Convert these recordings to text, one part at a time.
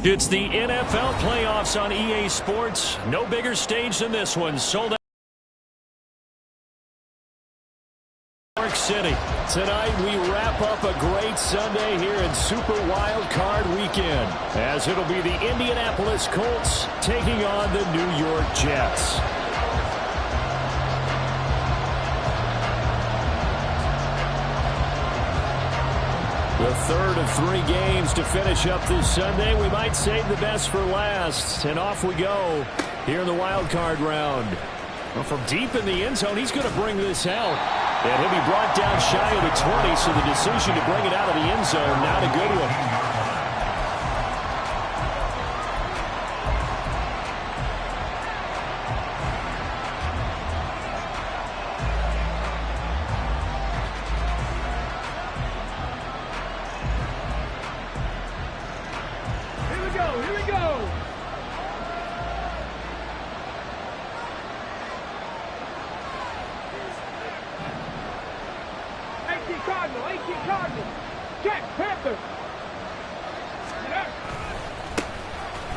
It's the NFL playoffs on EA Sports. No bigger stage than this one. Sold out. New York City. Tonight we wrap up a great Sunday here in Super Wildcard Weekend, as it'll be the Indianapolis Colts taking on the New York Jets. The third of 3 games to finish up this Sunday. We might save the best for last. And off we go here in the wild card round. Well, from deep in the end zone, he's going to bring this out. And he'll be brought down shy of the 20, so the decision to bring it out of the end zone, not a good one.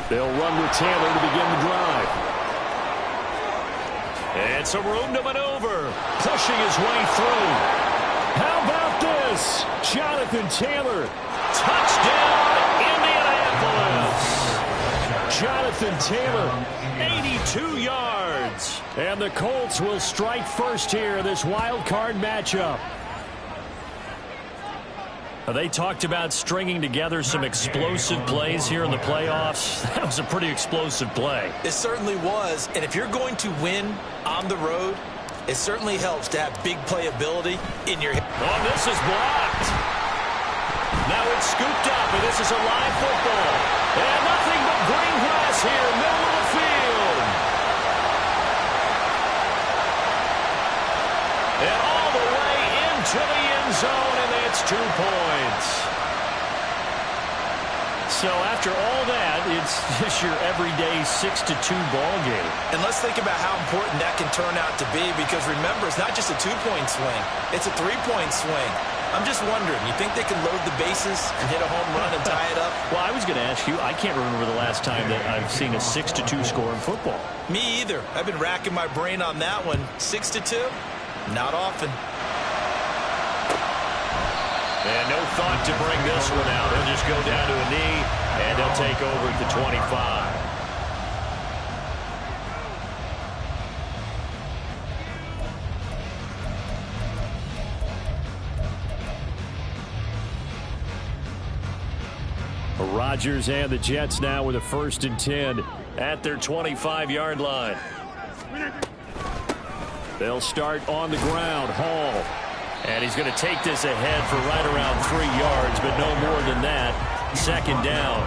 They'll run with Taylor to begin the drive. And some room to maneuver. Pushing his way through. How about this? Jonathan Taylor. Touchdown, Indianapolis. Jonathan Taylor, 82 yards. And the Colts will strike first here in this wild card matchup. They talked about stringing together some explosive plays here in the playoffs. That was a pretty explosive play. It certainly was. And if you're going to win on the road, it certainly helps to have big playability in your head. Oh, this is blocked. Now it's scooped up, and this is a live football. And nothing but green grass here, middle of the field. And all the way into the end zone, and it's 2 points. So after all that, it's just your everyday 6-2 ball game. And let's think about how important that can turn out to be, because remember, it's not just a 2-point swing. It's a 3-point swing. I'm just wondering, you think they can load the bases and hit a home run and tie it up? Well, I was going to ask you, I can't remember the last time that I've seen a 6-2 score in football. Me either. I've been racking my brain on that one. 6-2? Not often. And no thought to bring this one out. He'll just go down to a knee, and he'll take over at the 25. Rodgers and the Jets now with a 1st and 10 at their 25-yard line. They'll start on the ground. Hall. And he's going to take this ahead for right around 3 yards, but no more than that. 2nd down.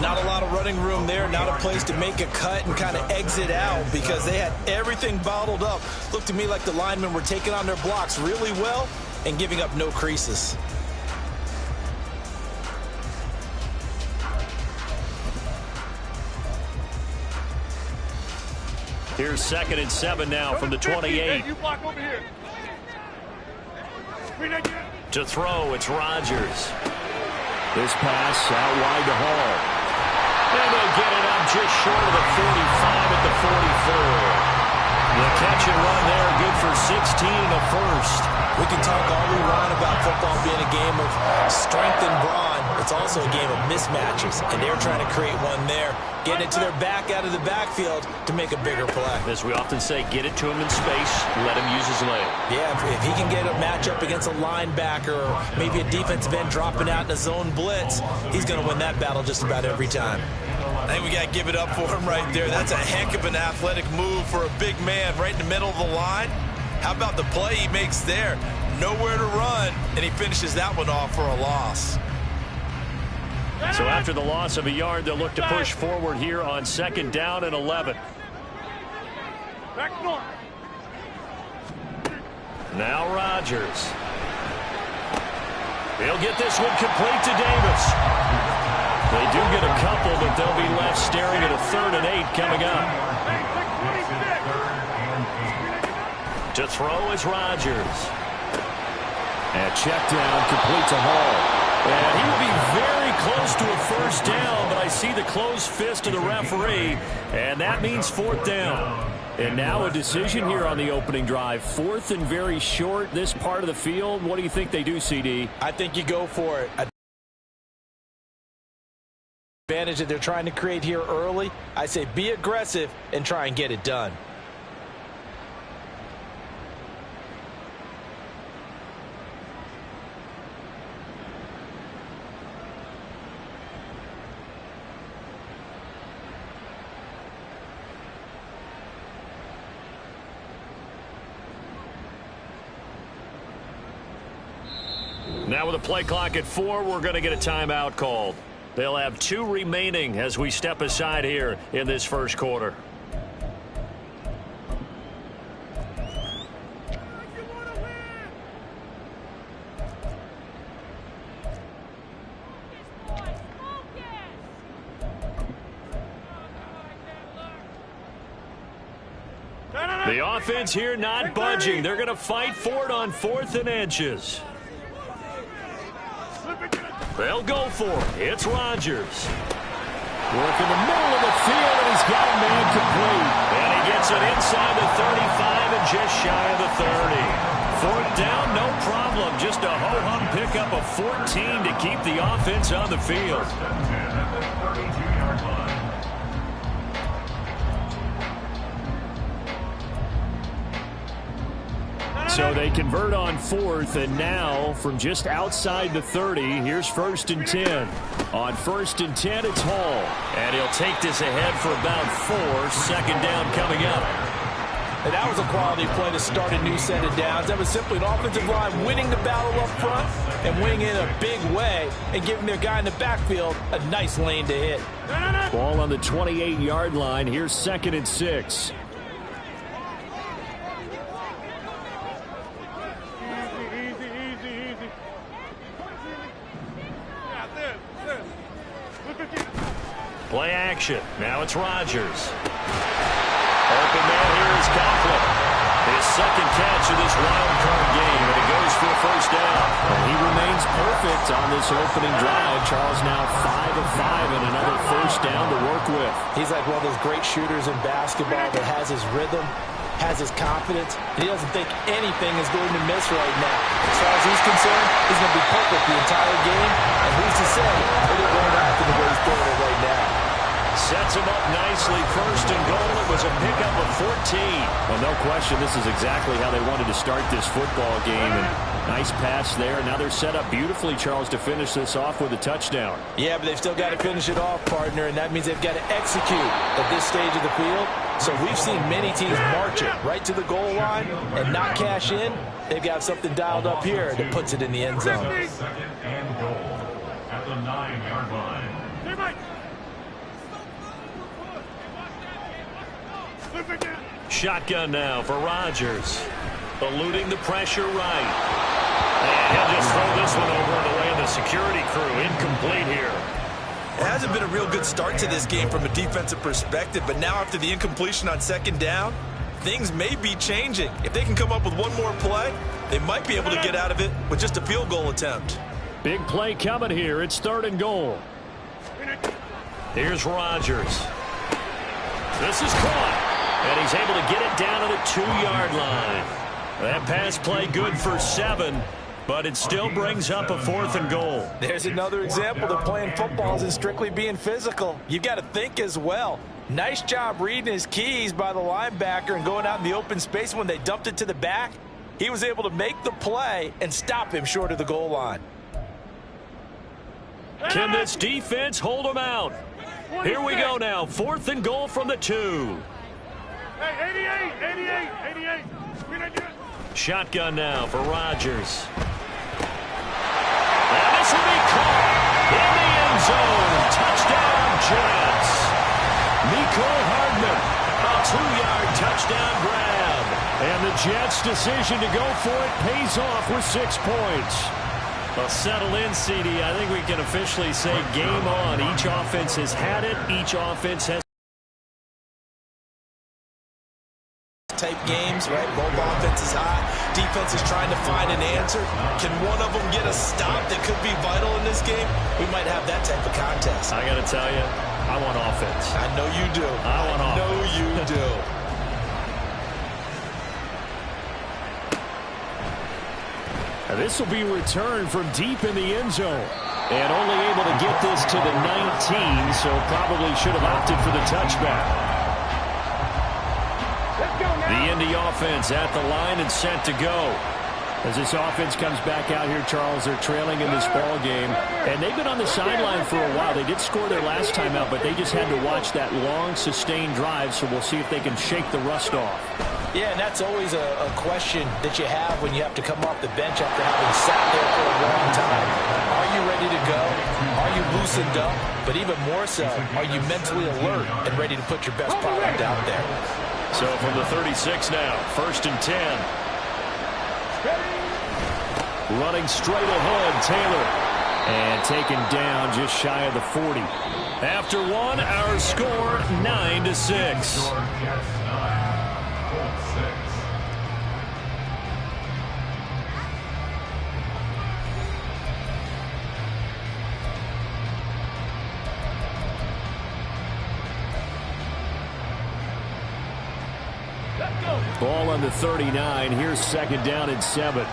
Not a lot of running room there. Not a place to make a cut and kind of exit out, because they had everything bottled up. Looked to me like the linemen were taking on their blocks really well and giving up no creases. Here's 2nd and 7 now from the 28. You block over here. To throw, it's Rodgers. This pass out wide to Hall. And they'll get it up just short of the 45 at the 44. The catch and run there, good for 16 and a 1st. We can talk all we want about football being a game of strength and brawn. It's also a game of mismatches, and they're trying to create one there. Getting it to their back out of the backfield to make a bigger play. As we often say, get it to him in space, let him use his leg. Yeah, if he can get a matchup against a linebacker or maybe a defensive end dropping out in a zone blitz, he's going to win that battle just about every time. I think we got to give it up for him right there. That's a heck of an athletic move for a big man right in the middle of the line. How about the play he makes there? Nowhere to run, and he finishes that one off for a loss. So after the loss of a yard, they'll look to push forward here on 2nd down and 11. Now Rodgers. He'll get this one complete to Davis. They do get a couple, but they'll be left staring at a 3rd and 8 coming up. To throw is Rodgers. And check down complete to Hall. And he will be very close to a first down, but I see the closed fist of the referee, and that means fourth down. And now a decision here on the opening drive. Fourth and very short, this part of the field. What do you think they do, CD? I think you go for it. Advantage that they're trying to create here early. I say be aggressive and try and get it done. Now with a play clock at 4, we're going to get a timeout called. They'll have 2 remaining as we step aside here in this first quarter. The offense here not budging. They're going to fight for it on 4th and inches. They'll go for it. It's Rodgers. Work in the middle of the field, and he's got a man complete. And he gets it inside the 35 and just shy of the 30. 4th down, no problem. Just a ho-hum pickup of 14 to keep the offense on the field. So they convert on 4th, and now from just outside the 30, here's 1st and 10. On 1st and 10, it's Hall. And he'll take this ahead for about 4. 2nd down coming up. And that was a quality play to start a new set of downs. That was simply an offensive line winning the battle up front and winning in a big way and giving their guy in the backfield a nice lane to hit. Ball on the 28-yard line. Here's 2nd and 6. Play action. Now it's Rodgers. Open man here is Coughlin. His 2nd catch of this wild card game, and it goes for a first down. And he remains perfect on this opening drive. Charles now 5 of 5 and another first down to work with. He's like one of those great shooters in basketball that has his rhythm, has his confidence, and he doesn't think anything is going to miss right now. As far as he's concerned, he's going to be perfect the entire game, and who's to say that it won't happen the way he's throwing it right now. Sets him up nicely. 1st and goal. It was a pickup of 14. Well, no question, this is exactly how they wanted to start this football game. And nice pass there. Now they're set up beautifully, Charles, to finish this off with a touchdown. Yeah, but they've still got to finish it off, partner, and that means they've got to execute at this stage of the field. So we've seen many teams march it right to the goal line and not cash in. They've got something dialed up here that puts it in the end zone. 2nd and goal at the 9-yard line. Shotgun now for Rodgers. Eluding the pressure right. And he'll just throw this one over in the way of the security crew. Incomplete here. It hasn't been a real good start to this game from a defensive perspective, but now after the incompletion on 2nd down, things may be changing. If they can come up with one more play, they might be able to get out of it with just a field goal attempt. Big play coming here. It's 3rd and goal. Here's Rodgers. This is caught. And he's able to get it down to the 2-yard line. That pass play good for 7, but it still brings up a 4th and goal. There's another example that playing football isn't strictly being physical. You've got to think as well. Nice job reading his keys by the linebacker and going out in the open space. When they dumped it to the back, he was able to make the play and stop him short of the goal line. Can this defense hold him out? Here we go now. 4th and goal from the 2. Hey, 88. Shotgun now for Rodgers. And this will be caught in the end zone. Touchdown, Jets. Nicole Hardman, a 2-yard touchdown grab. And the Jets' decision to go for it pays off with 6 points. Well, settle in, CD. I think we can officially say game on. Each offense has had it. Each offense has type games, right? Mobile offense is hot. Defense is trying to find an answer. Can one of them get a stop that could be vital in this game? We might have that type of contest. I got to tell you, I want offense. I know you do. I want offense. I know you do. Now this will be returned from deep in the end zone. And only able to get this to the 19, so probably should have opted for the touchback. The Indy offense at the line and set to go. As this offense comes back out here, Charles, they're trailing in this ball game. And they've been on the sideline for a while. They did score their last time out, but they just had to watch that long, sustained drive, so we'll see if they can shake the rust off. Yeah, and that's always a question that you have when you have to come off the bench after having sat there for a long time. Are you ready to go? Are you loosened up? But even more so, are you mentally alert and ready to put your best product out there? So from the 36 now, 1st and 10. Running straight ahead, Taylor. And taken down just shy of the 40. After one, our score 9-6. Ball on the 39. Here's 2nd down and 7.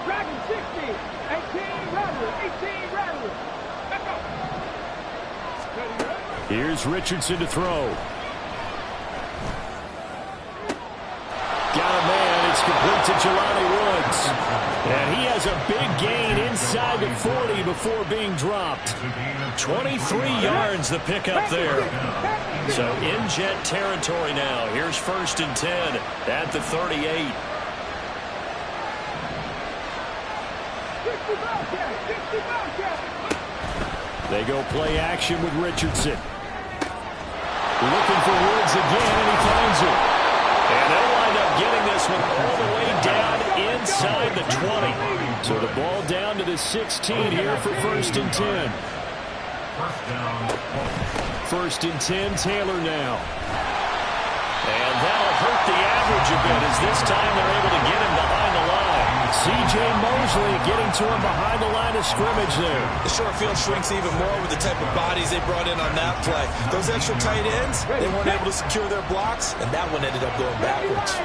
Dragon 60, 18 Rattler, 18 Rattler. Let's go. Here's Richardson to throw. Got a man. It's complete to Jelani Woods. And he has a big gain inside the 40 before being dropped. 23 yards the pickup there. So in jet territory now. Here's 1st and 10 at the 38. They go play action with Richardson. Looking for Woods again, and he finds it. And they'll wind up getting this one all the way down inside the 20. So the ball down to the 16 here for 1st and 10. 1st and 10, Taylor now. And that'll hurt the average a bit as this time they're able to get him behind the line. C.J. Mosley getting to him behind the line of scrimmage there. The short field shrinks even more with the type of bodies they brought in on that play. Those extra tight ends, they weren't able to secure their blocks, and that one ended up going backwards.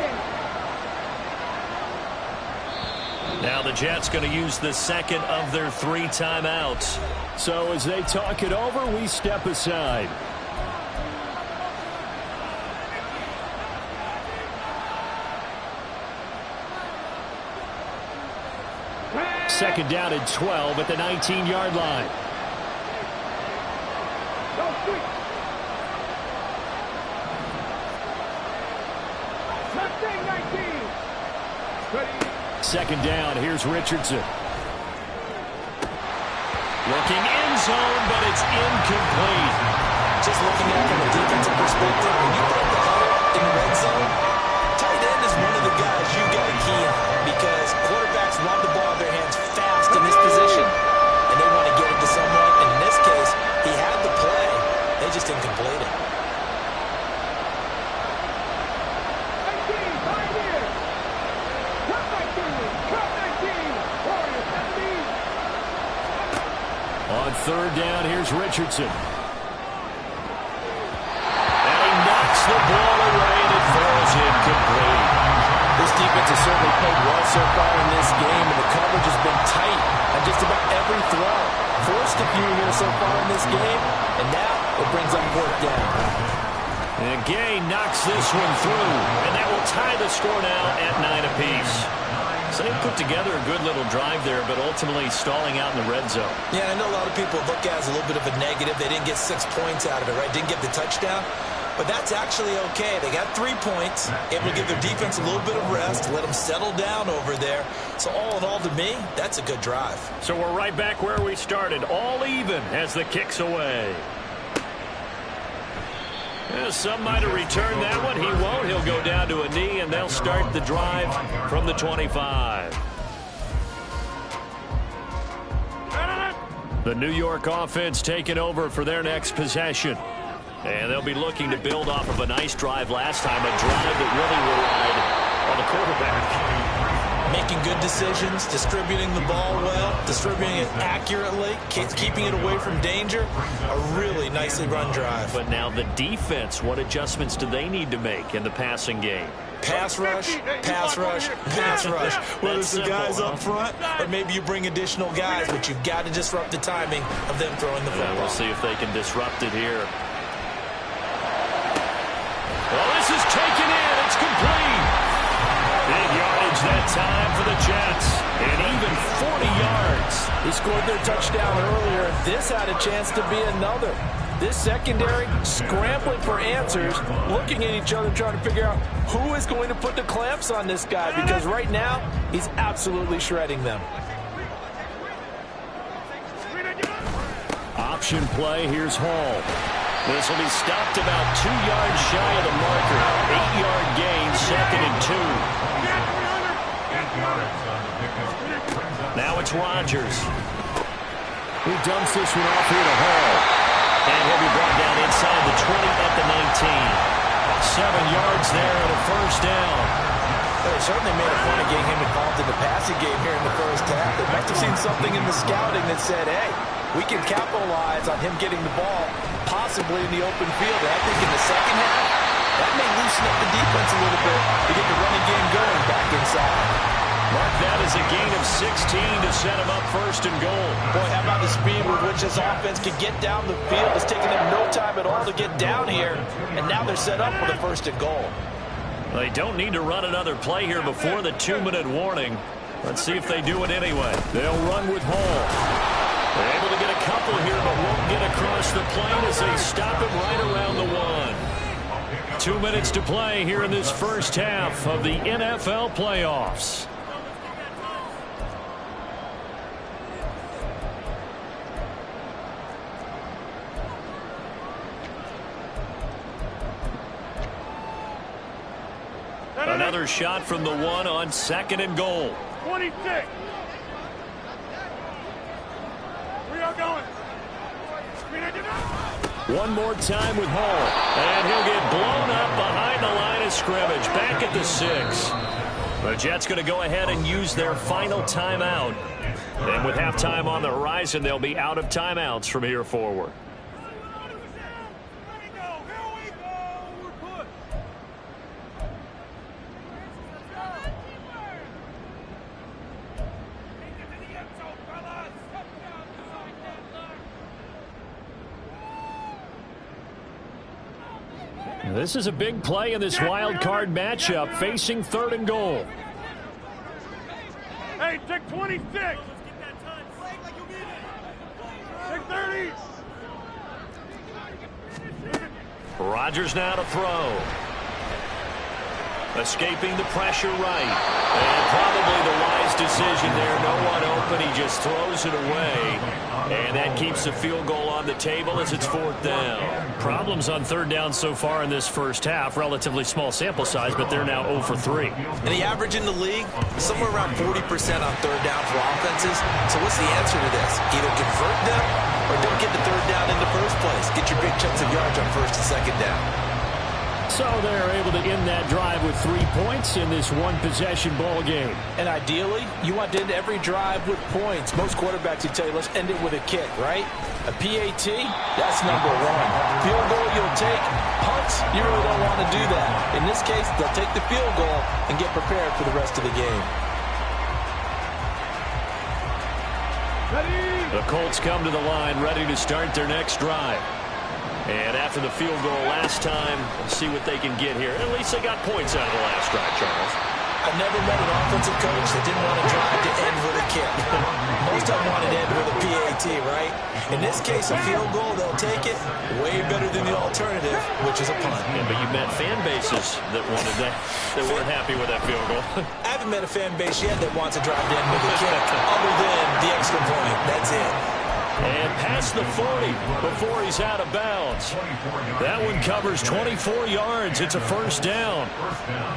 Now the Jets going to use the 2nd of their 3 timeouts. So as they talk it over, we step aside. Second down and 12 at the 19-yard line. Second down, here's Richardson. Looking end zone, but it's incomplete. Just looking at it from a defensive perspective, when you break the huddle in the red zone, tight end is one of the guys you got to key on because quarterbacks want the ball in their hands fast in this position, and they want to get it to someone. And in this case, he had the play. They just didn't complete it. On 3rd down, here's Richardson. And he knocks the ball away, and it falls incomplete. This defense has certainly played well so far in this game, and the coverage has been tight on just about every throw. Forced a few here so far in this game, and now it brings up 4th down. And Gay knocks this one through, and that will tie the score now at 9 apiece. So they put together a good little drive there, but ultimately stalling out in the red zone. Yeah, I know a lot of people look at it as a little bit of a negative. They didn't get 6 points out of it, right? Didn't get the touchdown. But that's actually okay. They got 3 points, able to give their defense a little bit of rest, let them settle down over there. So all in all, to me, that's a good drive. So we're right back where we started, all even as the kick's away. Yeah, some might have returned that one. He won't. He'll go down to a knee, and they'll start the drive from the 25. The New York offense taking over for their next possession. And they'll be looking to build off of a nice drive last time, a drive that really relied on the quarterback. Making good decisions, distributing the ball well, distributing it accurately, keeping it away from danger. A really nicely run drive. But now the defense, what adjustments do they need to make in the passing game? Pass rush, pass rush, pass rush. Whether it's the guys up front or maybe you bring additional guys, but you've got to disrupt the timing of them throwing the football. We'll see if they can disrupt it here. Well, this is taken in. It's complete. Big yardage that time for the Jets. And even 40 yards. They scored their touchdown earlier. This had a chance to be another. This secondary scrambling for answers, looking at each other, trying to figure out who is going to put the clamps on this guy, because right now he's absolutely shredding them. Option play. Here's Hall. This will be stopped about 2 yards shy of the marker. 8-yard gain, 2nd and 2. Now it's Rodgers. He dumps this one off here to Hall. And he'll be brought down inside the 20 at the 19. 7 yards there and a first down. They certainly made a point of getting him involved in the passing game here in the first half. They must have seen something in the scouting that said, hey, we can capitalize on him getting the ball possibly in the open field. And I think in the second half, that may loosen up the defense a little bit to get the running game going back inside. Mark that as a gain of 16 to set him up 1st and goal. Boy, how about the speed with which this offense can get down the field? It's taken them no time at all to get down here, and now they're set up for the 1st and goal. They don't need to run another play here before the 2-minute warning. Let's see if they do it anyway. They'll run with Hall. They're able to get a couple here, but won't get across the plane as they stop him right around the 1. 2 minutes to play here in this first half of the NFL playoffs. Another shot from the 1 on 2nd and goal. 26. We are going. One more time with Hall. And he'll get blown up behind the line of scrimmage. Back at the 6. The Jets going to go ahead and use their final timeout. And with halftime on the horizon, they'll be out of timeouts from here forward. This is a big play in this wild card matchup, facing 3rd and goal. Hey, take 26. Take 30. Rodgers now to throw. Escaping the pressure right. And probably the wise decision there. No one open. He just throws it away. And that keeps the field goal on the table as it's 4th down. Problems on 3rd down so far in this first half. Relatively small sample size, but they're now 0 for 3. And the average in the league, somewhere around 40% on 3rd down for offenses. So what's the answer to this? Either convert them or don't get the 3rd down in the first place. Get your big chunks of yards on 1st and 2nd down. So they're able to end that drive with 3 points in this one-possession ball game. And ideally, you want to end every drive with points. Most quarterbacks would tell you, let's end it with a kick, right? A PAT, that's number 1. Field goal you'll take. Punts, you really don't want to do that. In this case, they'll take the field goal and get prepared for the rest of the game. The Colts come to the line, ready to start their next drive. And after the field goal last time, let's see what they can get here. At least they got points out of the last drive, Charles. I've never met an offensive coach that didn't want to drive to end with a kick. Most of them wanted to end with a PAT, right? In this case, a field goal, they'll take it. Way better than the alternative, which is a punt. Yeah, but you met fan bases that wanted that, that weren't happy with that field goal. I haven't met a fan base yet that wants to drive to end with a kick, other than the extra point. That's it. And past the 40 before he's out of bounds. That one covers 24 yards. It's a first down.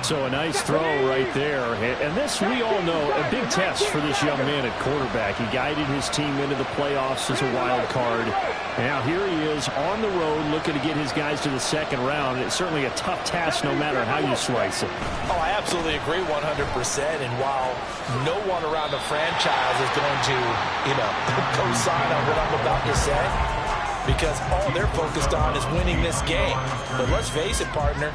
So a nice throw right there. And this, we all know, a big test for this young man at quarterback. He guided his team into the playoffs as a wild card. Now here he is on the road looking to get his guys to the second round. It's certainly a tough task no matter how you slice it. Oh, I absolutely agree 100%. And while no one around the franchise is going to, co-sign on what I'm about to say, because all they're focused on is winning this game. But let's face it, partner,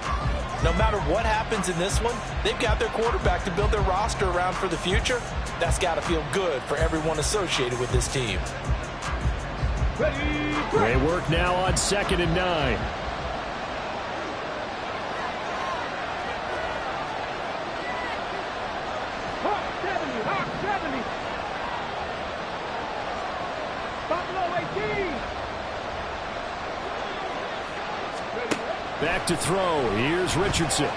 no matter what happens in this one, they've got their quarterback to build their roster around for the future. That's got to feel good for everyone associated with this team. They work now on 2nd and 9. Back to throw. Here's Richardson.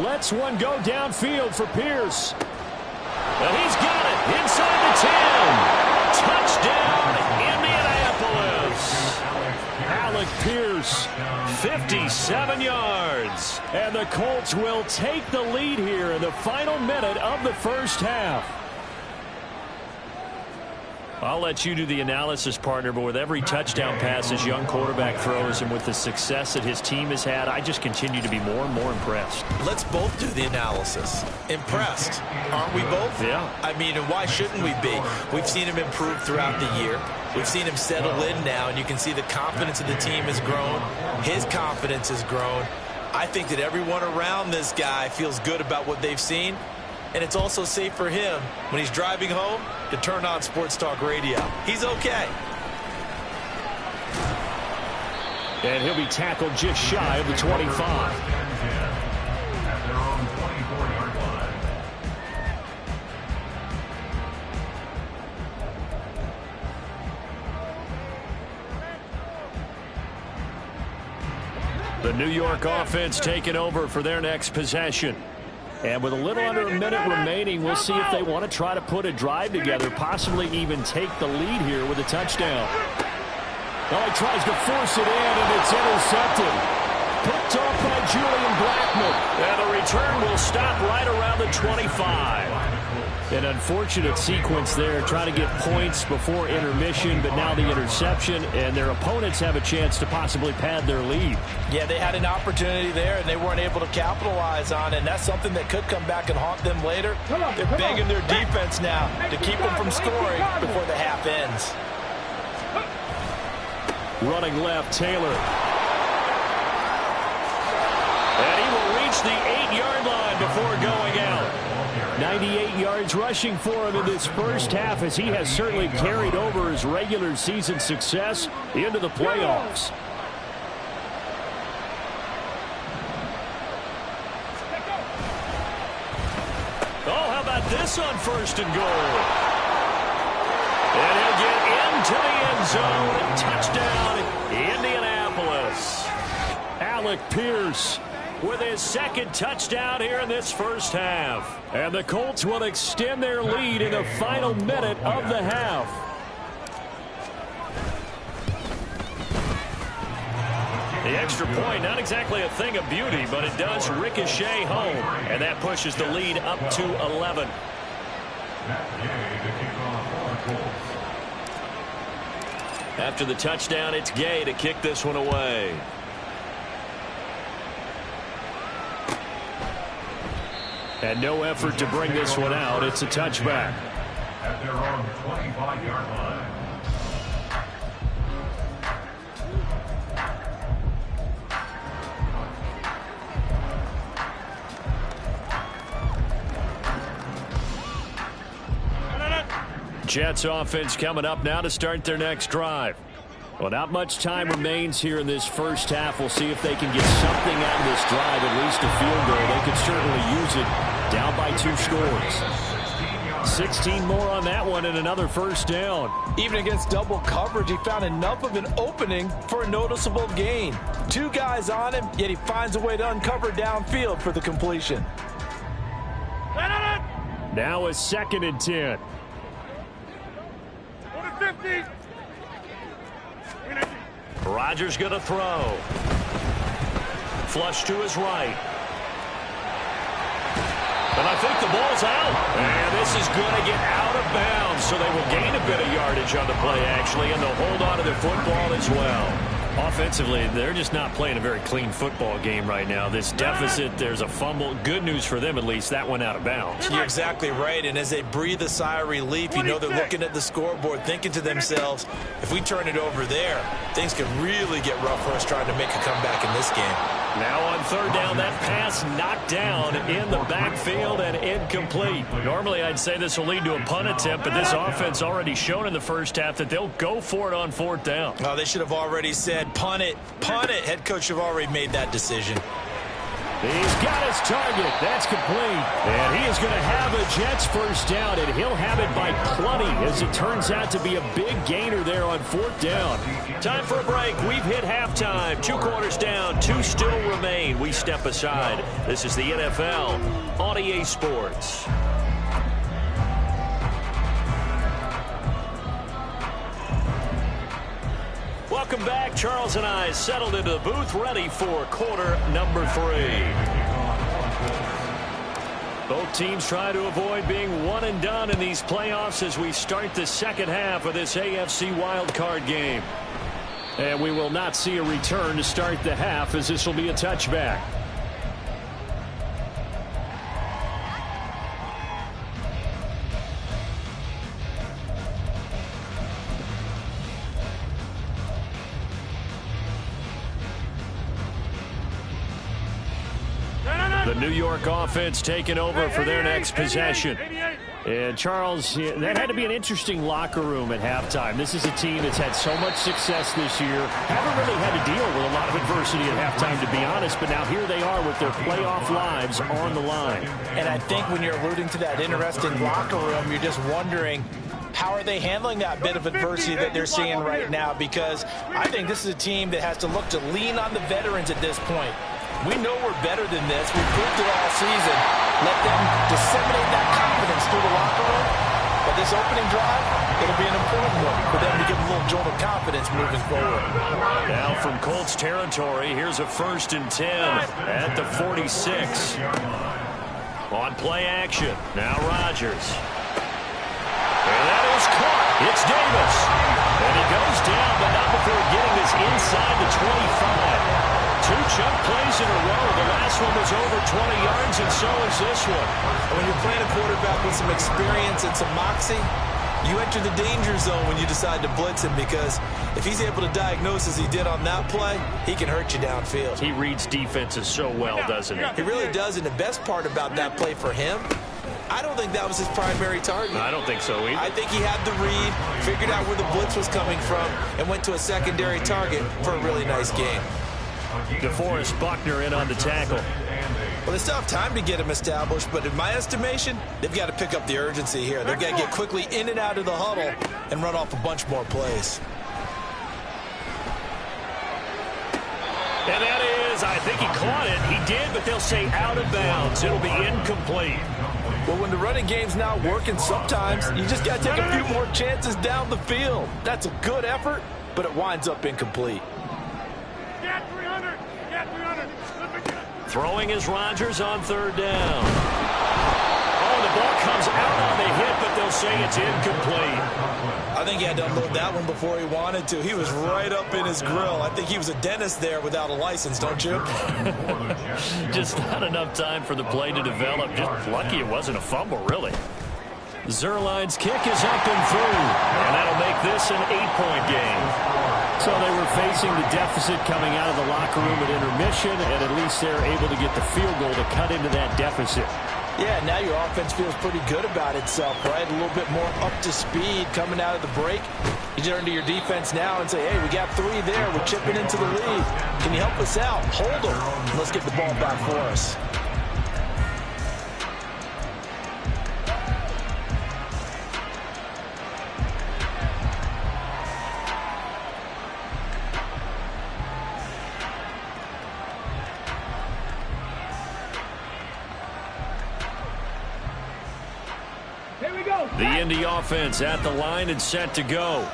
Lets one go downfield for Pierce. And he's got it inside the 10. Touchdown, Indianapolis. Alec Pierce, 57 yards. And the Colts will take the lead here in the final minute of the first half. I'll let you do the analysis, partner, but with every touchdown pass his young quarterback throws and with the success that his team has had, I just continue to be more and more impressed. Let's both do the analysis. Impressed, aren't we both? Yeah. I mean, and why shouldn't we be? We've seen him improve throughout the year. We've seen him settle in now, and you can see the confidence of the team has grown. His confidence has grown. I think that everyone around this guy feels good about what they've seen. And it's also safe for him when he's driving home to turn on Sports Talk Radio. He's okay. And he'll be tackled just shy of the 25. At their own 24-yard line. The New York offense taking over for their next possession. And with a little under a minute remaining, we'll see if they want to try to put a drive together, possibly even take the lead here with a touchdown. Oh, he tries to force it in, and it's intercepted. Picked off by Julian Blackman. And the return will stop right around the 25. An unfortunate sequence there, trying to get points before intermission, but now the interception, and their opponents have a chance to possibly pad their lead. Yeah, they had an opportunity there, and they weren't able to capitalize on it, and that's something that could come back and haunt them later. They're begging their defense now to keep them from scoring before the half ends. Running left, Taylor. And he will reach the 8-yard line before going out. 98 yards rushing for him in this first half, as he has certainly carried over his regular season success into the playoffs. Oh, how about this on 1st and goal? And he'll get into the end zone. Touchdown, Indianapolis. Alec Pierce with his second touchdown here in this first half. And the Colts will extend their lead in the final minute of the half. The extra point, not exactly a thing of beauty, but it does ricochet home. And that pushes the lead up to 11. After the touchdown, it's Gay to kick this one away. And no effort to bring this one out. It's a touchback. At their own 25-yard line. Jets offense coming up now to start their next drive. Well, not much time remains here in this first half. We'll see if they can get something out of this drive, at least a field goal. They could certainly use it, down by 2 scores. 16 more on that one and another first down. Even against double coverage, he found enough of an opening for a noticeable gain. 2 guys on him, yet he finds a way to uncover downfield for the completion. Now a 2nd and 10. Go to 50. Rodgers going to throw. Flush to his right. And I think the ball's out. And this is going to get out of bounds, so they will gain a bit of yardage on the play, actually, and they'll hold on to their football as well. Offensively, they're just not playing a very clean football game right now. This deficit, there's a fumble. Good news for them, at least. That went out of bounds. You're exactly right. And as they breathe a sigh of relief, you know they're looking at the scoreboard, thinking to themselves, if we turn it over there, things could really get rough for us trying to make a comeback in this game. Now on third down, that pass knocked down in the backfield and incomplete. Normally, I'd say this will lead to a punt attempt, but this offense already shown in the first half that they'll go for it on fourth down. Oh, they should have already said, punt it, punt it. Head coach have already made that decision. He's got his target. That's complete. And he is going to have a Jets first down, and he'll have it by plenty, as it turns out to be a big gainer there on fourth down. Time for a break. We've hit halftime. 2 quarters down. 2 still remain. We step aside. This is the NFL on EA Sports. Welcome back. Charles and I settled into the booth, ready for quarter number 3. Both teams try to avoid being one and done in these playoffs as we start the second half of this AFC wildcard game. And we will not see a return to start the half, as this will be a touchback. The New York offense taking over for their next possession. And Charles, that had to be an interesting locker room at halftime. This is a team that's had so much success this year. Haven't really had to deal with a lot of adversity at halftime, to be honest. But now here they are with their playoff lives on the line. And I think when you're alluding to that interesting locker room, you're just wondering, how are they handling that bit of adversity that they're seeing right now? Because I think this is a team that has to look to lean on the veterans at this point. We know we're better than this. We've proved it all season. Let them disseminate that confidence through the locker room. But this opening drive, it'll be an important one for them to give them a little jolt of confidence moving forward. Now from Colts territory, here's a 1st and 10 at the 46. On play action, now Rodgers. And that is caught. It's Davis. And he goes down, but not before getting this inside the 25. 2 chunk plays in a row. The last one was over 20 yards, and so is this one. When you're playing a quarterback with some experience and some moxie, you enter the danger zone when you decide to blitz him, because if he's able to diagnose as he did on that play, he can hurt you downfield. He reads defenses so well, doesn't he? He really does, and the best part about that play for him, I don't think that was his primary target. I don't think so either. I think he had the read, figured out where the blitz was coming from, and went to a secondary target for a really nice game. DeForest Buckner in on the tackle. Well, they still have time to get him established, but in my estimation, they've got to pick up the urgency here. They've got to get quickly in and out of the huddle and run off a bunch more plays. And that is, I think he caught it. He did, but they'll say out of bounds. It'll be incomplete. Well, when the running game's not working, sometimes you just got to take a few more chances down the field. That's a good effort, but it winds up incomplete. Throwing is Rodgers on third down. Oh, the ball comes out on the hit, but they'll say it's incomplete. I think he had to unload that one before he wanted to. He was right up in his grill. I think he was a dentist there without a license, don't you? Just not enough time for the play to develop. Just lucky it wasn't a fumble, really. Zerline's kick is up and through, and that'll make this an 8-point game. So they were facing the deficit coming out of the locker room at intermission, and at least they're able to get the field goal to cut into that deficit. Yeah, now your offense feels pretty good about itself, right? A little bit more up to speed coming out of the break. You turn to your defense now and say, hey, we got 3 there. We're chipping into the lead. Can you help us out? Hold them. Let's get the ball back for us. The Indy offense at the line and set to go.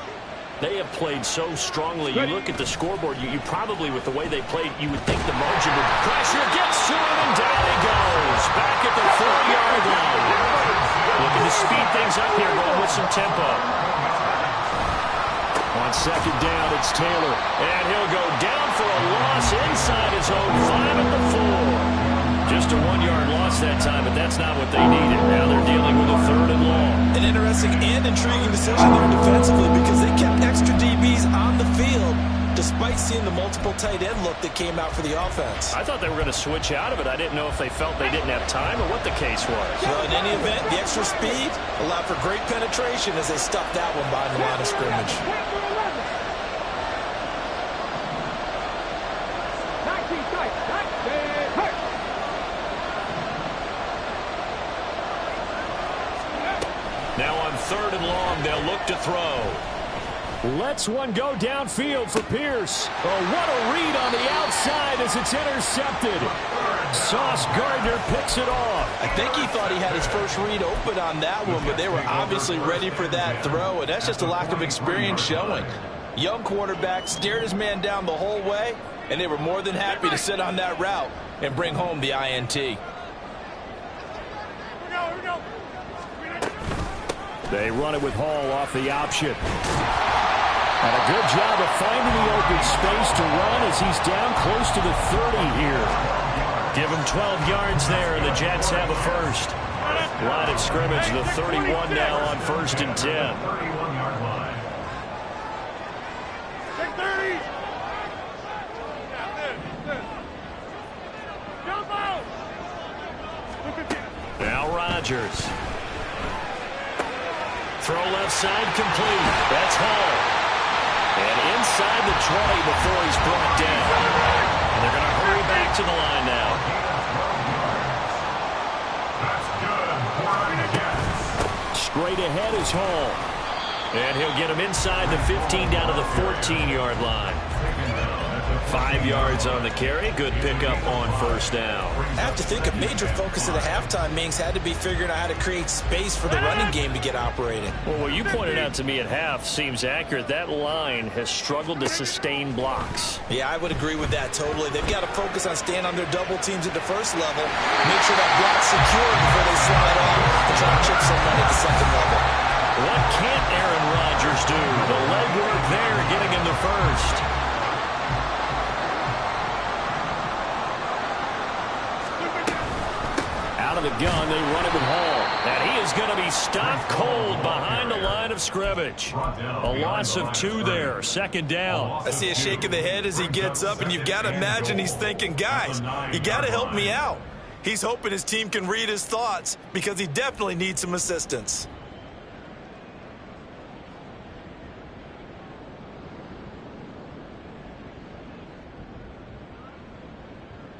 They have played so strongly. You look at the scoreboard, you probably, with the way they played, you would think the margin would... Pressure gets to him, and down he goes. Back at the 4-yard line. Looking to speed things up here, going with some tempo. On second down, it's Taylor. And he'll go down for a loss inside his own 5 at the 4. Just a 1-yard loss that time, but that's not what they needed. Now they're dealing with a 3rd and long. An interesting and intriguing decision there defensively because they kept extra DBs on the field despite seeing the multiple tight end look that came out for the offense. I thought they were going to switch out of it. I didn't know if they felt they didn't have time or what the case was. Well, in any event, the extra speed allowed for great penetration as they stuffed that one behind the line of scrimmage. Now on 3rd and long, they'll look to throw. Lets one go downfield for Pierce. Oh, what a read on the outside as it's intercepted. Sauce Gardner picks it off. I think he thought he had his first read open on that one, but they were obviously ready for that throw, and that's just a lack of experience showing. Young quarterback stared his man down the whole way, and they were more than happy to sit on that route and bring home the INT. They run it with Hall off the option. And a good job of finding the open space to run as he's down close to the 30 here. Give him 12 yards there, and the Jets have a first. Line of scrimmage, the 31 now on 1st and 10. 31-yard line. Take 30. Jump out. Now Rodgers. Throw left side complete. That's Hall. And inside the 20 before he's brought down. And they're going to hurry back to the line now. That's good. Straight ahead is Hall. And he'll get him inside the 15 down to the 14-yard line. 5 yards on the carry. Good pickup on 1st down. I have to think a major focus of the halftime means had to be figuring out how to create space for the running game to get operating. Well, what you pointed out to me at half seems accurate. That line has struggled to sustain blocks. Yeah, I would agree with that totally. They've got to focus on staying on their double teams at the first level, make sure that block's secure before they slide off and try to chip someone at the second level. What can't Aaron Rodgers do? The legwork there getting him the first. Out of the gun, they run it with Hall. And he is going to be stopped cold behind the line of scrimmage. A loss of 2 there, 2nd down. I see a shake of the head as he gets up, and you've got to imagine he's thinking, guys, you got to help me out. He's hoping his team can read his thoughts because he definitely needs some assistance.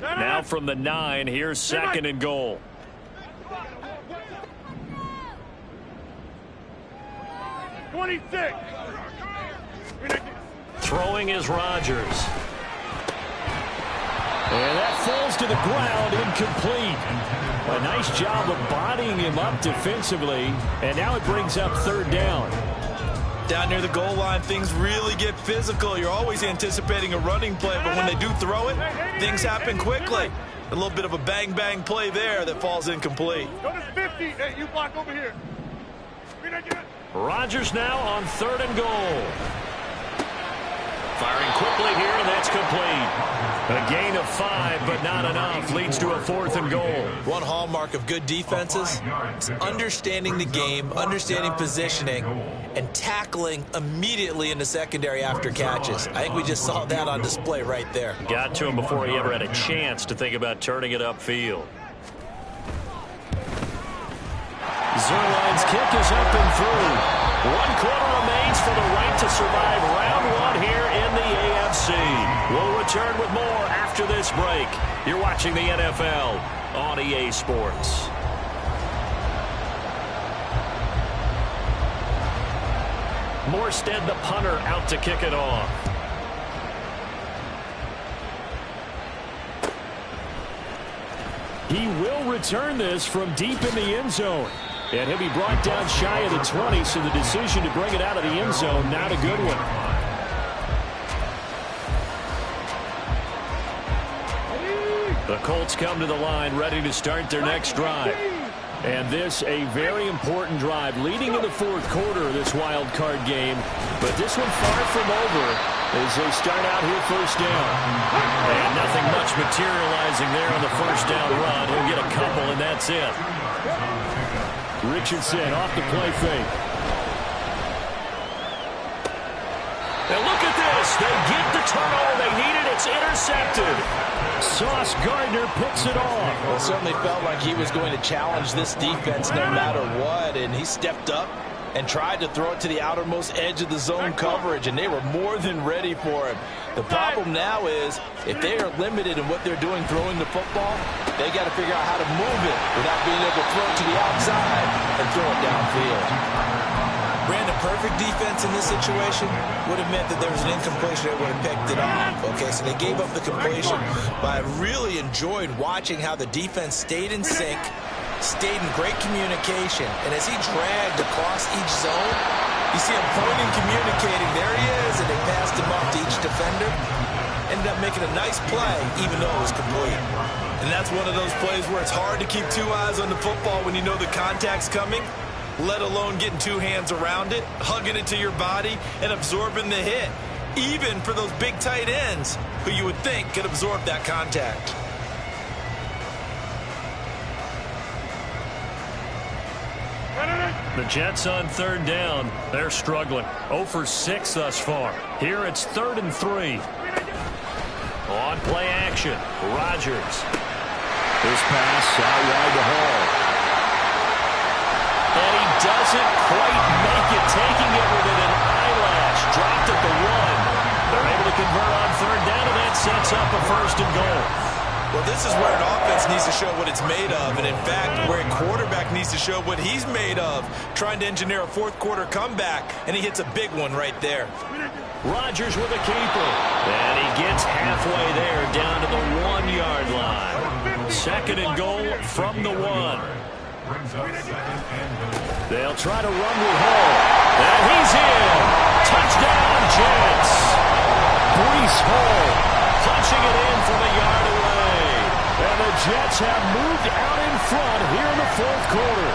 Now from the 9, here's 2nd and goal. Throwing is Rodgers. And that falls to the ground, incomplete. A nice job of bodying him up defensively. And now it brings up 3rd down. Down near the goal line, things really get physical. You're always anticipating a running play, but when they do throw it, things happen quickly. A little bit of a bang-bang play there that falls incomplete. Go to 50. Hey, you block over here. Rodgers now on 3rd and goal. Firing quickly here, and that's complete. A gain of 5, but not enough. Leads to a 4th and goal. One hallmark of good defenses is understanding the game, understanding positioning, and tackling immediately in the secondary after catches. I think we just saw that on display right there. Got to him before he ever had a chance to think about turning it upfield. Zerline's kick is up and through. 1 quarter remains for the right to survive round 1 here in the AFC. We'll return with more after this break. You're watching the NFL on EA Sports. Morstead, the punter, out to kick it off. He will return this from deep in the end zone. And he'll be brought down shy of the 20, so the decision to bring it out of the end zone, not a good one. Colts come to the line, ready to start their next drive. And this, a very important drive, leading in the fourth quarter of this wild card game. But this one far from over as they start out here first down. And nothing much materializing there on the first down run. He'll get a couple, and that's it. Richardson off the play fake. And look at this. They get the turnover they needed. It's intercepted. Sauce Gardner picks it off. Well, it certainly felt like he was going to challenge this defense no matter what, and he stepped up and tried to throw it to the outermost edge of the zone coverage, and they were more than ready for him. The problem now is if they are limited in what they're doing throwing the football, they got to figure out how to move it without being able to throw it to the outside and throw it downfield. Brandon, perfect defense in this situation would have meant that there was an incompletion that would have picked it off. Okay, so they gave up the completion, but I really enjoyed watching how the defense stayed in sync, stayed in great communication, and as he dragged across each zone, you see him pointing, communicating. There he is, and they passed him off to each defender. Ended up making a nice play, even though it was complete. And that's one of those plays where it's hard to keep two eyes on the football when you know the contact's coming, let alone getting two hands around it, hugging it to your body, and absorbing the hit, even for those big tight ends who you would think could absorb that contact. The Jets on third down. They're struggling. 0 for 6 thus far. Here it's 3rd and 3. On play action, Rodgers. This pass out wide to Hall. And he doesn't quite make it, taking it within an eyelash. Dropped at the 1. They're able to convert on third down, and that sets up a 1st and goal. Well, this is where an offense needs to show what it's made of, and in fact, where a quarterback needs to show what he's made of, trying to engineer a fourth quarter comeback, and he hits a big one right there. Rodgers with a keeper, and he gets halfway there down to the 1-yard line. 2nd and goal from the 1. They'll try to run with Hall, and he's in. Touchdown, Jets. Breece Hall punching it in from a yard away. And the Jets have moved out in front here in the fourth quarter.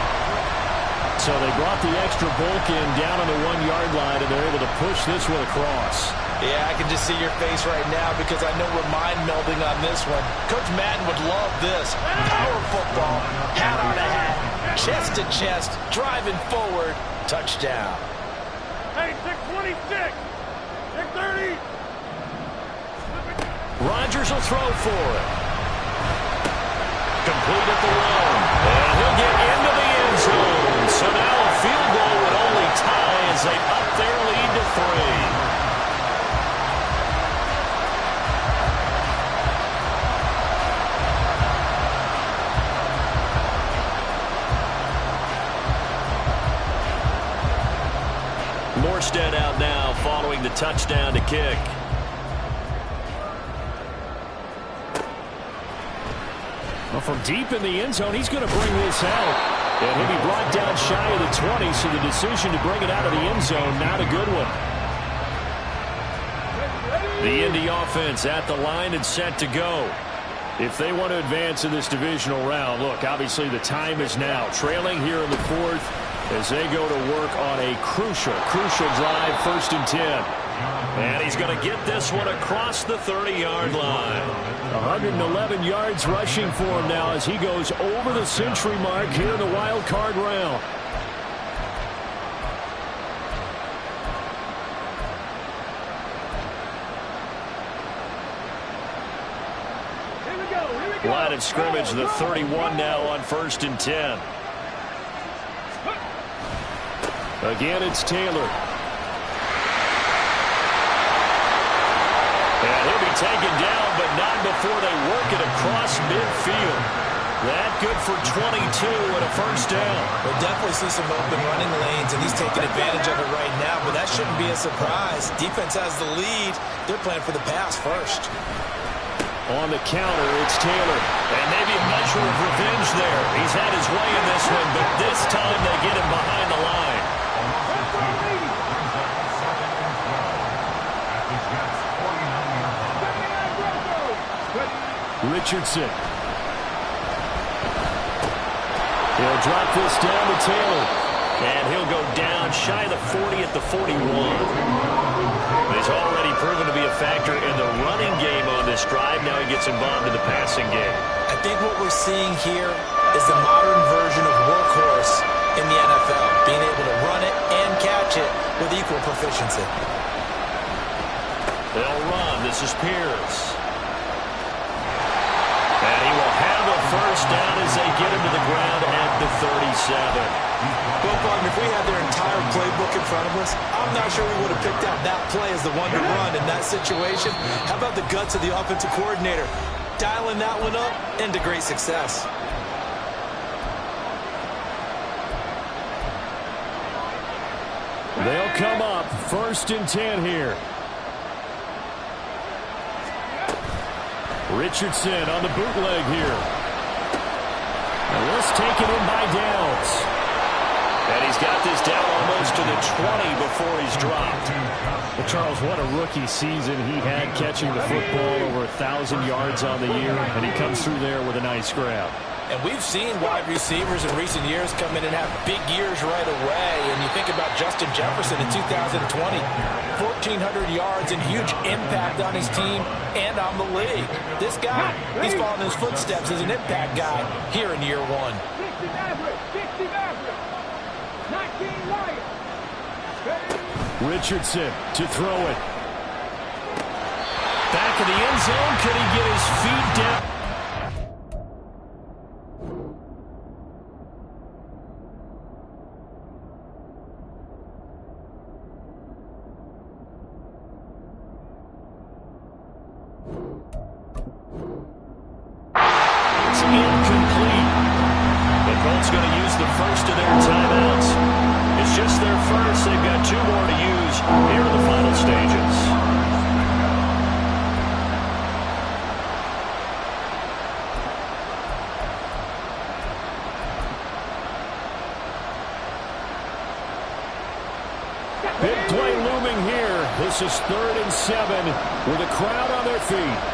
So they brought the extra bulk in down on the 1-yard line, and they're able to push this one across. Yeah, I can just see your face right now because I know we're mind melding on this one. Coach Madden would love this. Power football, hat on a hat, chest to chest, driving forward, touchdown. Hey, 626, 630. Rodgers will throw for it. Complete at the 1. And he'll get into the end zone. So now a field goal would only tie as they up their lead to 3. Morstead out now following the touchdown to kick. Well, from deep in the end zone, he's going to bring this out. And he'll be brought down shy of the 20, so the decision to bring it out of the end zone, not a good one. The Indy offense at the line and set to go. If they want to advance in this divisional round, look, obviously the time is now. Trailing here in the 4th as they go to work on a crucial drive, 1st and 10. And he's going to get this one across the 30-yard line. 111 yards rushing for him now as he goes over the century mark here in the wild card round. Line of scrimmage, the 31 now on 1st and 10. Again, it's Taylor. And he'll be taken down, but not before they work it across midfield. That good for 22 and a 1st down. We'll definitely see some open running lanes, and he's taking advantage of it right now, but that shouldn't be a surprise. Defense has the lead. They're playing for the pass first. On the counter, it's Taylor. And maybe a measure of revenge there. He's had his way in this one, but this time they get him behind the line. Richardson He'll drop this down to Taylor. And he'll go down shy of the 40 at the 41. He's already proven to be a factor in the running game on this drive. Now he gets involved in the passing game. I think what we're seeing here is the modern version of workhorse in the NFL, being able to run it and catch it with equal proficiency. They'll run. This is Pierce. And he will have a first down as they get him to the ground at the 37. Well, partner, if we had their entire playbook in front of us, I'm not sure we would have picked out that play as the one to run in that situation. How about the guts of the offensive coordinator? Dialing that one up into great success. They'll come up 1st and 10 here. Richardson on the bootleg here. And this taken in by Downs. And he's got this down almost to the 20 before he's dropped. Well, Charles, what a rookie season he had catching the football, over 1,000 yards on the year, and he comes through there with a nice grab. And we've seen wide receivers in recent years come in and have big years right away. And you think about Justin Jefferson in 2020, 1,400 yards and huge impact on his team and on the league. This guy, he's following his footsteps as an impact guy here in year one. Richardson to throw it. Back in the end zone. Could he get his feet down? It's incomplete. And Colts going to use the first of their timeouts. It's just their first. They've got 2 more to use here in the final stages. Big play looming here. This is 3rd and 7 with a crowd on their feet.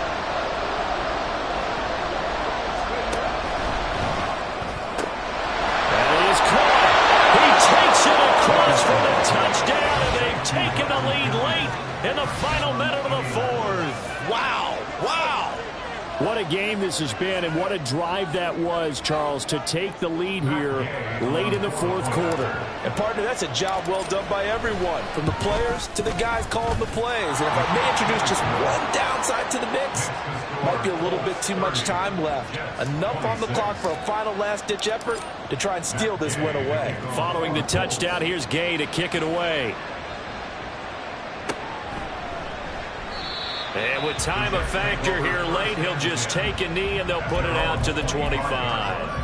Across for the touchdown, and they've taken the lead late in the final minute of the 4th. Wow, wow. What a game this has been, and what a drive that was, Charles, to take the lead here late in the 4th quarter. And, partner, that's a job well done by everyone, from the players to the guys calling the plays. And if I may introduce just one downside to the mix, might be a little bit too much time left. Enough on the clock for a final last-ditch effort to try and steal this win away. Following the touchdown, here's Gay to kick it away. And with time a factor here late, he'll just take a knee and they'll put it out to the 25.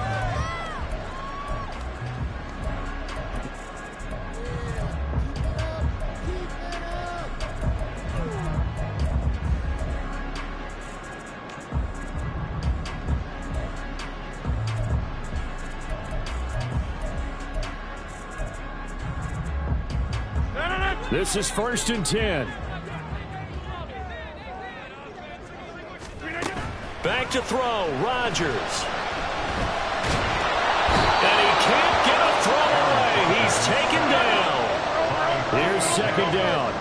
This is 1st and 10. Back to throw, Rodgers. And he can't get a throw away. He's taken down. Here's 2nd down.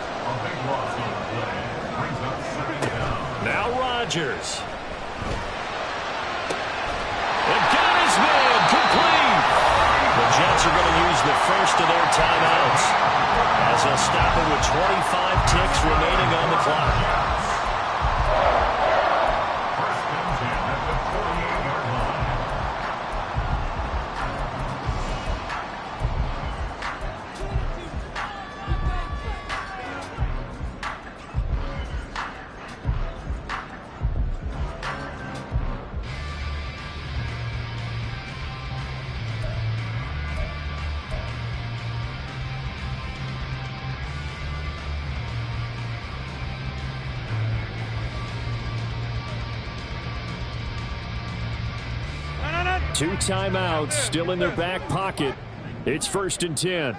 Now Rodgers. And got his man complete. The Jets are going to use the first of their timeouts as they'll stop it with 25 ticks remaining on the clock. Two timeouts still in their back pocket. It's 1st and 10.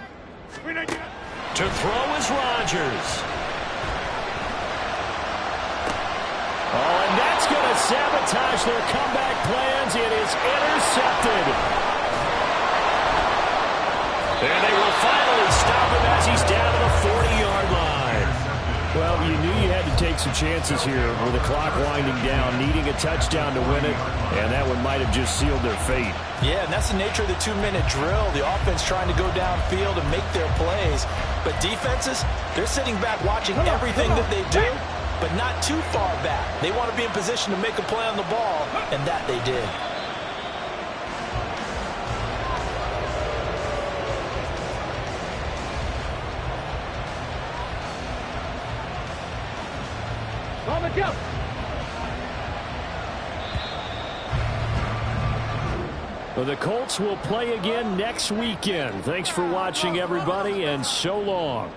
To throw is Rodgers. Oh, and that's going to sabotage their comeback plans. It is intercepted. Well, you knew you had to take some chances here with the clock winding down, needing a touchdown to win it, and that one might have just sealed their fate. Yeah, and that's the nature of the 2-minute drill. The offense trying to go downfield and make their plays. But defenses, they're sitting back watching everything that they do, but not too far back. They want to be in position to make a play on the ball, and that they did. On the jump. Well, the Colts will play again next weekend. Thanks for watching, everybody, and so long.